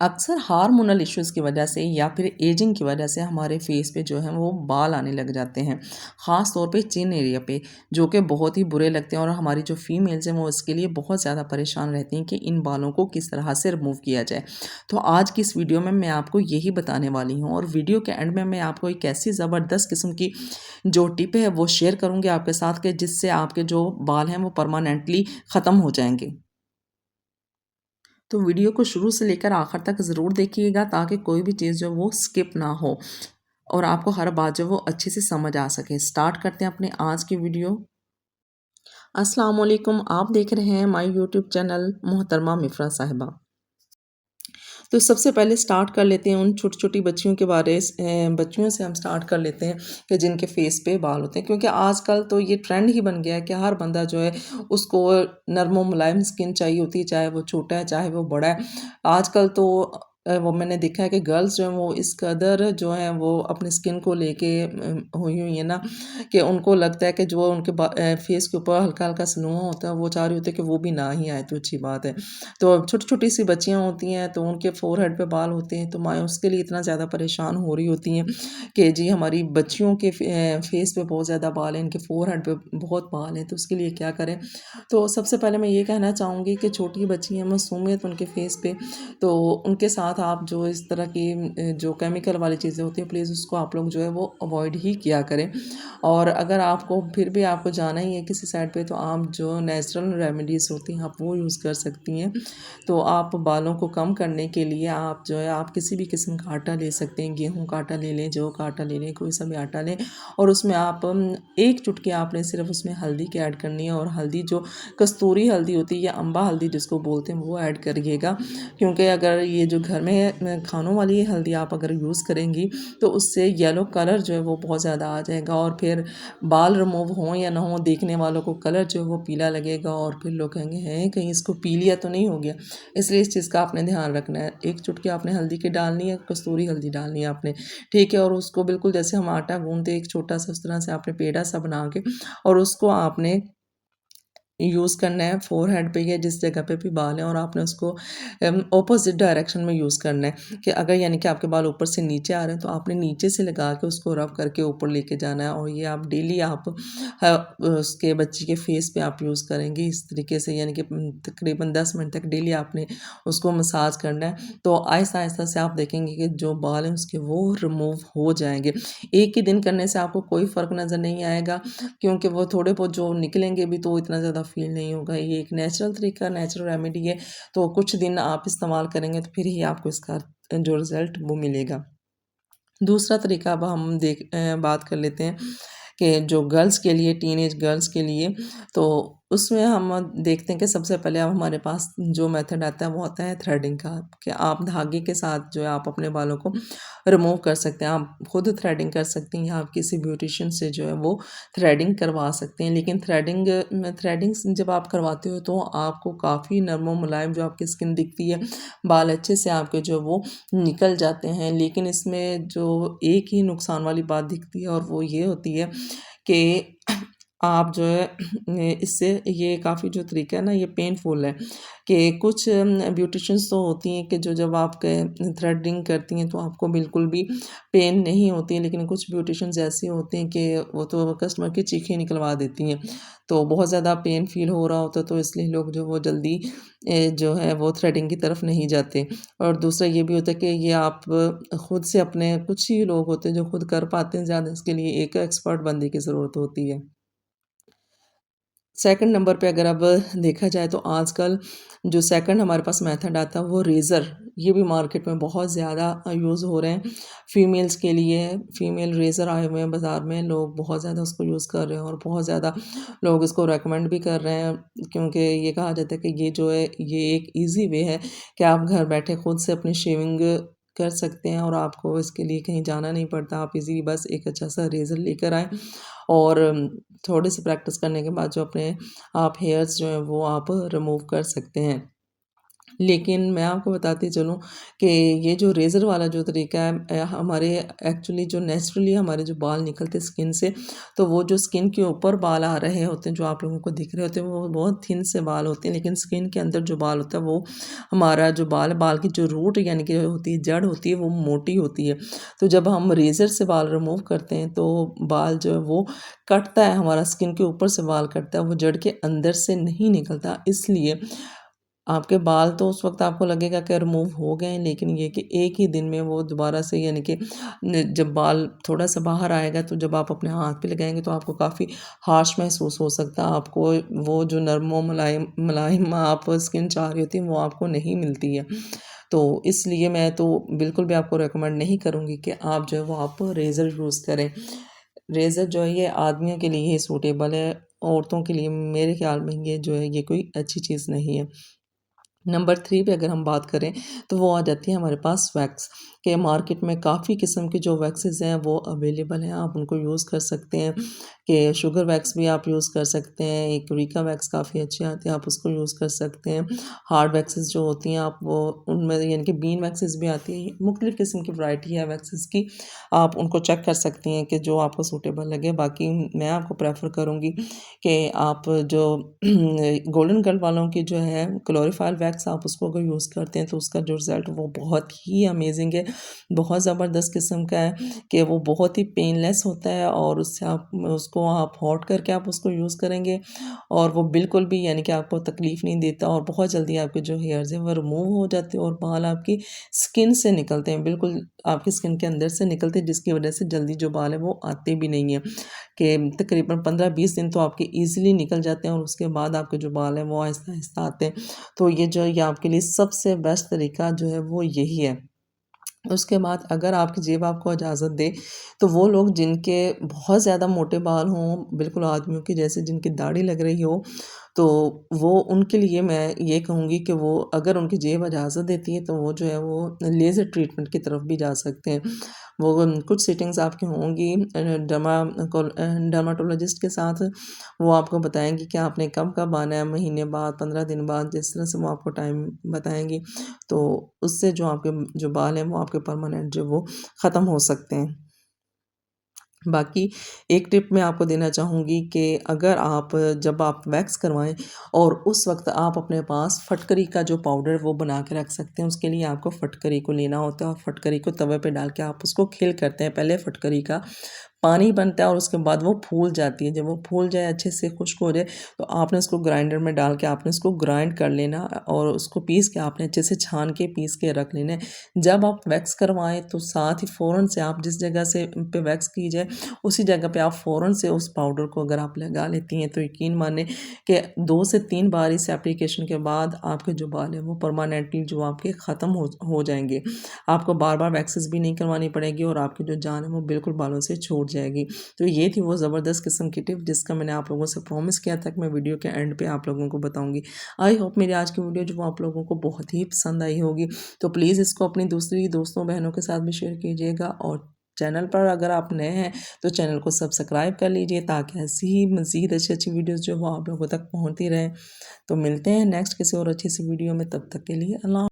अक्सर hormonal issues की वजह से या फिर एजिंग की वजह से हमारे फेस पे जो है वो बाल आने लग जाते हैं, ख़ास तौर पे चिन एरिया पे, जो कि बहुत ही बुरे लगते हैं और हमारी जो फीमेल्स हैं वो इसके लिए बहुत ज़्यादा परेशान रहती हैं कि इन बालों को किस तरह से रिमूव किया जाए। तो आज की इस वीडियो में मैं आपको यही बताने वाली हूँ और वीडियो के एंड में मैं आपको एक ऐसी ज़बरदस्त किस्म की जो टिप है वो शेयर करूँगी आपके साथ के जिससे आपके जो बाल हैं वो परमानेंटली ख़त्म हो जाएँगे। तो वीडियो को शुरू से लेकर आखिर तक ज़रूर देखिएगा ताकि कोई भी चीज़ जो वो स्किप ना हो और आपको हर बात जो वो अच्छे से समझ आ सके। स्टार्ट करते हैं अपनी आज की वीडियो। अस्सलाम वालेकुम, आप देख रहे हैं माय यूट्यूब चैनल मोहतरमा मिफ़रा साहिबा। तो सबसे पहले स्टार्ट कर लेते हैं उन छोटी-छोटी बच्चियों के बच्चियों से हम स्टार्ट कर लेते हैं कि जिनके फेस पे बाल होते हैं क्योंकि आजकल तो ये ट्रेंड ही बन गया है कि हर बंदा जो है उसको नरम और मुलायम स्किन चाहिए होती है, चाहे वो छोटा है, चाहे वो बड़ा है। आजकल तो वो मैंने देखा है कि गर्ल्स जो हैं वो इस कदर जो हैं वो अपनी स्किन को लेके हुई हुई हैं ना कि उनको लगता है कि जो उनके फेस के ऊपर हल्का-हल्का स्नो होता है, वो चाह रही होती है कि वो भी ना ही आए तो अच्छी बात है। तो छोटी-छोटी सी बच्चियाँ होती हैं तो उनके फ़ोरहेड पे बाल होते हैं तो माएँ उसके लिए इतना ज़्यादा परेशान हो रही होती हैं कि जी हमारी बच्चियों के फेस पे बहुत ज़्यादा बाल हैं, इनके फ़ोरहेड पे बहुत बाल हैं तो उसके लिए क्या करें? तो सबसे पहले मैं ये कहना चाहूँगी कि छोटी बच्ची हैं मासूमियत उनके फेस पे तो उनके साथ आप जो इस तरह की जो केमिकल वाली चीज़ें होती हैं प्लीज़ उसको आप लोग जो है वो अवॉइड ही किया करें। और अगर आपको फिर भी आपको जाना ही है किसी साइड पे तो आप जो नेचुरल रेमेडीज़ होती हैं आप वो यूज़ कर सकती हैं। तो आप बालों को कम करने के लिए आप जो है आप किसी भी किस्म का आटा ले सकते हैं, गेहूँ का आटा ले लें, जौ का आटा ले लें, कोई सा भी आटा लें और उसमें आप 1 चुटकी आपने सिर्फ़ उसमें हल्दी की ऐड करनी है और हल्दी जो कस्तूरी हल्दी होती है या अम्बा हल्दी जिसको बोलते हैं वो ऐड करिएगा। क्योंकि अगर ये जो घर में खानों वाली हल्दी आप अगर यूज़ करेंगी तो उससे येलो कलर जो है वो बहुत ज़्यादा आ जाएगा और फिर बाल रिमूव हों या ना हों देखने वालों को कलर जो है वो पीला लगेगा और फिर लोग कहेंगे हैं कहीं इसको पी लिया तो नहीं हो गया। इसलिए इस चीज़ का आपने ध्यान रखना है। 1 चुटकी आपने हल्दी की डालनी है, कस्तूरी हल्दी डालनी है आपने, ठीक है? और उसको बिल्कुल जैसे हम आटा गूँथते हैं एक छोटा-सा उस तरह से आपने पेड़ा सा बना के और उसको आपने यूज़ करना है फ़ोरहेड पे या जिस जगह पे भी बाल हैं और आपने उसको ऑपोज़िट डायरेक्शन में यूज़ करना है कि अगर यानी कि आपके बाल ऊपर से नीचे आ रहे हैं तो आपने नीचे से लगा के उसको रब करके ऊपर लेके जाना है और ये आप डेली आप उसके बच्चे के फेस पे आप यूज़ करेंगे इस तरीके से यानी कि तकरीबन 10 मिनट तक डेली आपने उसको मसाज करना है। तो आहिस्ता-आहिस्ता से आप देखेंगे कि जो बाल हैं उसके वो रिमूव हो जाएँगे। एक ही दिन करने से आपको कोई फ़र्क नज़र नहीं आएगा क्योंकि वो थोड़े बहुत जो निकलेंगे भी तो इतना ज़्यादा फ़ील नहीं होगा। ये एक नेचुरल तरीका नेचुरल रेमेडी है, तो कुछ दिन आप इस्तेमाल करेंगे तो फिर ही आपको इसका जो रिज़ल्ट वो मिलेगा। दूसरा तरीका अब हम बात कर लेते हैं कि जो गर्ल्स के लिए टीनेज गर्ल्स के लिए तो उसमें हम देखते हैं कि सबसे पहले अब हमारे पास जो मेथड आता है वो आता है थ्रेडिंग का कि आप धागे के साथ जो है आप अपने बालों को रिमूव कर सकते हैं। आप खुद थ्रेडिंग कर सकती हैं या आप किसी ब्यूटिशियन से जो है वो थ्रेडिंग करवा सकते हैं। लेकिन थ्रेडिंग जब आप करवाते हो तो आपको काफ़ी नरम और मुलायम जो आपकी स्किन दिखती है, बाल अच्छे से आपके जो वो निकल जाते हैं। लेकिन इसमें जो एक ही नुकसान वाली बात दिखती है और वो ये होती है कि आप जो है इससे ये काफ़ी जो तरीका है ना ये पेनफुल है कि कुछ ब्यूटिशियंस तो होती हैं कि जो जब आप थ्रेडिंग करती हैं तो आपको बिल्कुल भी पेन नहीं होती है लेकिन कुछ ब्यूटिशियंस ऐसी होती हैं कि वो तो कस्टमर की चीखें निकलवा देती हैं तो बहुत ज़्यादा पेन फील हो रहा होता है तो इसलिए लोग जो वो जल्दी जो है वो थ्रेडिंग की तरफ नहीं जाते और दूसरा ये भी होता है कि ये आप खुद से अपने कुछ ही लोग होते हैं जो खुद कर पाते हैं ज़्यादा इसके लिए एक एक्सपर्ट बंदे की ज़रूरत होती है। सेकंड नंबर पे अगर अब देखा जाए तो आजकल जो सेकंड हमारे पास मेथड आता है वो रेज़र, ये भी मार्केट में बहुत ज़्यादा यूज़ हो रहे हैं। फीमेल्स के लिए फीमेल रेज़र आए हुए हैं बाज़ार में, लोग बहुत ज़्यादा उसको यूज़ कर रहे हैं और बहुत ज़्यादा लोग इसको रेकमेंड भी कर रहे हैं क्योंकि ये कहा जाता है कि ये जो है ये एक ईज़ी वे है कि आप घर बैठे खुद से अपनी शेविंग कर सकते हैं और आपको इसके लिए कहीं जाना नहीं पड़ता। आप इज़िली बस एक अच्छा-सा रेज़र लेकर आएँ और थोड़ी सी प्रैक्टिस करने के बाद जो अपने आप हेयर्स जो हैं वो आप रिमूव कर सकते हैं। लेकिन मैं आपको बताती चलूँ कि ये जो रेज़र वाला जो तरीका है हमारे एक्चुअली जो नेचुरली हमारे जो बाल निकलते स्किन से, तो वो जो स्किन के ऊपर बाल आ रहे होते हैं, जो आप लोगों को दिख रहे होते हैं, वो बहुत थिन से बाल होते हैं, लेकिन स्किन के अंदर जो बाल होता है, वो हमारा जो बाल है, बाल की जो रूट यानी कि होती है, जड़ होती है, वो मोटी होती है। तो जब हम रेज़र से बाल रिमूव करते हैं, तो बाल जो है वो कटता है, हमारा स्किन के ऊपर से बाल कटता है, वो जड़ के अंदर से नहीं निकलता। इसलिए आपके बाल तो उस वक़्त आपको लगेगा कि रिमूव हो गए हैं, लेकिन ये कि एक ही दिन में वो दोबारा से यानी कि जब बाल थोड़ा-सा बाहर आएगा, तो जब आप अपने हाथ पे लगाएँगे तो आपको काफ़ी हार्श महसूस हो सकता है। आपको वो जो नरम और मुलायम मुलायम आप स्किन चाह रही होती है, वो आपको नहीं मिलती है। तो इसलिए मैं तो बिल्कुल भी आपको रिकमेंड नहीं करूँगी कि आप जो है वो आप रेज़र यूज़ करें। रेज़र जो है ये आदमियों के लिए ही सूटेबल है, औरतों के लिए मेरे ख़्याल में ये जो है ये कोई अच्छी चीज़ नहीं है। नंबर 3 पे अगर हम बात करें, तो वो आ जाती है हमारे पास वैक्स, के मार्केट में काफ़ी किस्म के जो वैक्सेज़ हैं वो अवेलेबल हैं, आप उनको यूज़ कर सकते हैं, कि शुगर वैक्स भी आप यूज़ कर सकते हैं, एक यूरेका वैक्स काफ़ी अच्छी आती है, आप उसको यूज़ कर सकते हैं। हार्ड वैक्सेज़ जो होती हैं आप वो उनमें यानी कि बीन वैक्सेज़ भी आती हैं, मुख्तलिफ़ किस्म की वैरायटी है वैक्सेज़ की, आप उनको चेक कर सकती हैं कि जो आपको सूटेबल लगे। बाकी मैं आपको प्रेफ़र करूँगी कि आप जो गोल्डन गर्ल वालों की जो है क्लोरीफायल वैक्स आप उसको अगर यूज़ करते हैं तो उसका जो रिज़ल्ट वो बहुत ही अमेज़िंग है, बहुत ज़बरदस्त किस्म का है कि वो बहुत ही पेनलेस होता है और उससे आप उसको आप हॉट करके आप उसको यूज़ करेंगे और वो बिल्कुल भी यानी कि आपको तकलीफ़ नहीं देता और बहुत जल्दी आपके जो हेयर्स हैं वो रिमूव हो जाते हैं और बाल आपकी स्किन से निकलते हैं, बिल्कुल आपकी स्किन के अंदर से निकलते हैं जिसकी वजह से जल्दी जो बाल हैं वो आते भी नहीं हैं। कि तकरीबन 15-20 दिन तो आपके ईज़िली निकल जाते हैं और उसके बाद आपके जो बाल हैं वो आहिस्ता-आहिस्ता आते हैं। तो ये आपके लिए सबसे बेस्ट तरीका जो है वो यही है। उसके बाद अगर आपकी जेब आपको इजाज़त दे, तो वो लोग जिनके बहुत ज़्यादा मोटे बाल हों, बिल्कुल आदमियों की जैसे जिनकी दाढ़ी लग रही हो, तो वो उनके लिए मैं ये कहूँगी कि वो अगर उनकी जेब इजाज़त देती है, तो वो जो है वो लेज़र ट्रीटमेंट की तरफ भी जा सकते हैं। वो कुछ सिटिंग्स आपकी होंगी डर्माटोलॉजिस्ट के साथ, वो आपको बताएँगी कि आपने कब-कब आना है, महीने बाद, 15 दिन बाद, जिस तरह से वो आपको टाइम बताएँगी। तो उससे जो आपके जो बाल हैं वो आपके परमानेंट जो वो ख़त्म हो सकते हैं। बाकी एक टिप मैं आपको देना चाहूँगी कि अगर आप जब आप वैक्स करवाएँ और उस वक़्त आप अपने पास फटकरी का जो पाउडर वो बना के रख सकते हैं। उसके लिए आपको फटकरी को लेना होता है और फटकरी को तवे पे डाल के आप उसको खिल करते हैं। पहले फटकरी का पानी बनता है और उसके बाद वो फूल जाती है। जब वो फूल जाए अच्छे से खुश्क हो जाए, तो आपने उसको ग्राइंडर में डाल के आपने उसको ग्राइंड कर लेना और उसको पीस के आपने अच्छे से छान के पीस के रख लेना है। जब आप वैक्स करवाएँ तो साथ ही फ़ौरन से आप जिस जगह से पे वैक्स की जाए, उसी जगह पे आप फ़ौरन से उस पाउडर को अगर आप लगा लेती हैं, तो यकीन मानें कि 2 से 3 बार इस एप्लीकेशन के बाद आपके जो बाल हैं वो परमानेंटली जो आपके ख़त्म हो जाएँगे। आपको बार-बार वैक्सेस भी नहीं करवानी पड़ेगी और आपकी जो जान है वो बिल्कुल बालों से छूट जाएगी। तो ये थी वो ज़बरदस्त किस्म की टिप जिसका मैंने आप लोगों से प्रॉमिस किया था कि मैं वीडियो के एंड पे आप लोगों को बताऊँगी। आई होप मेरी आज की वीडियो जो वो आप लोगों को बहुत ही पसंद आई होगी। तो प्लीज़ इसको अपनी दूसरी दोस्तों बहनों के साथ भी शेयर कीजिएगा और चैनल पर अगर आप नए हैं तो चैनल को सब्सक्राइब कर लीजिए ताकि ऐसी ही मज़ीद अच्छी-अच्छी वीडियोज़ जो वो आप लोगों तक पहुँचती रहें। तो मिलते हैं नेक्स्ट किसी और अच्छी सी वीडियो में, तब तक के लिए अल्लाह